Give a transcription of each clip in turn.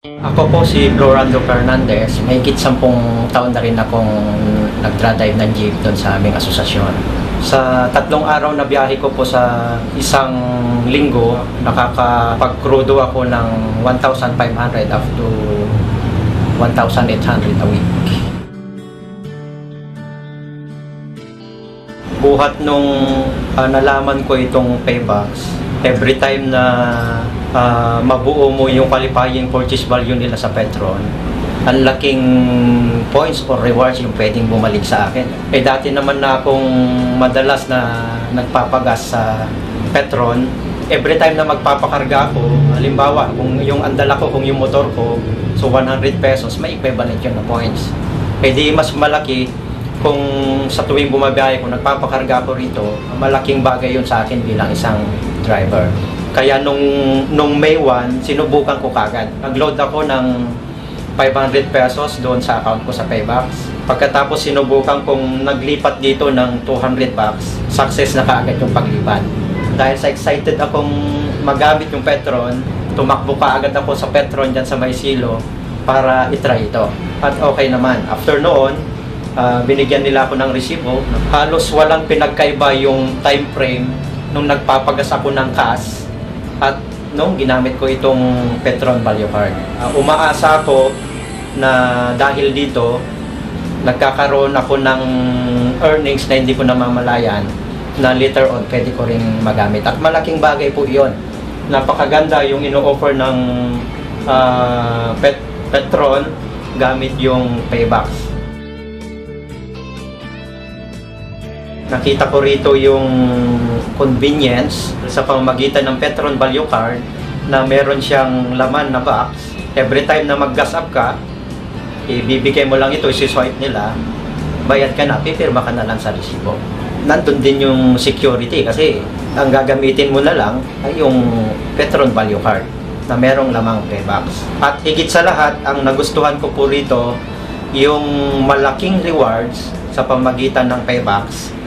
Ako po si Florando Fernandez. Mahigit 10 taon na rin akong nagdra-drive ng jeep doon sa aming asosasyon. Sa 3 araw na biyahe ko po sa isang linggo, nakakapag-crudo ako ng 1,500 up to 1,800 a week. Buhat nung nalaman ko itong Paybox, every time na mabuo mo yung qualifying purchase value nila sa Petron, ang laking points or rewards yung pwedeng bumalik sa akin. Dati naman na akong madalas na nagpapagas sa Petron, every time na magpapakarga ako, halimbawa, kung yung andala ko, kung yung motor ko, so 100 pesos, may equivalent yun na points. Di mas malaki kung sa tuwing bumabiyahe, kung nagpapakarga ako rito, malaking bagay yun sa akin bilang isang driver. Kaya nung May 1, sinubukan ko kagad. Nag-load ako ng 500 pesos doon sa account ko sa Paybox. Pagkatapos sinubukan kong naglipat dito ng 200 bucks, success na kaagad yung paglipat. Dahil sa excited akong magamit yung Petron, tumakbo kaagad ako sa Petron dyan sa Maysilo para itry ito. At okay naman. After noon, binigyan nila ako ng resibo. Halos walang pinagkaiba yung time frame nung nagpapagas ako ng cash at nung ginamit ko itong Petron Value Card. Umaasa ako na dahil dito, nagkakaroon ako ng earnings na hindi ko namamalayan na later on pwede ko rin magamit. At malaking bagay po iyon. Napakaganda yung ino-offer ng Petron gamit yung Paybox. Nakita ko rito yung convenience sa pamamagitan ng Petron Value Card na meron siyang laman na box. Every time na mag-gas up ka, ibibigay mo lang ito, isi-swipe nila, bayad ka na, pipirma ka na lang sa resibo. Nandun din yung security kasi ang gagamitin mo na lang ay yung Petron Value Card na merong lamang Paybox. At higit sa lahat, ang nagustuhan ko po rito, yung malaking rewards sa pamamagitan ng Paybox.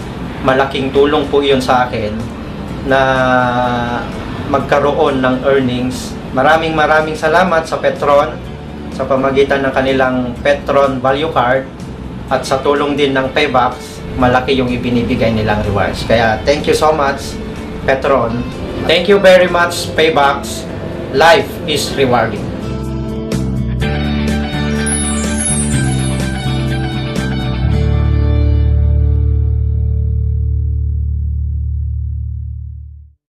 Malaking tulong po iyon sa akin na magkaroon ng earnings. Maraming salamat sa Petron sa pamamagitan ng kanilang Petron Value Card at sa tulong din ng Paybox, malaki yung ibinibigay nilang rewards. Kaya thank you so much, Petron. Thank you very much, Paybox. Life is rewarding.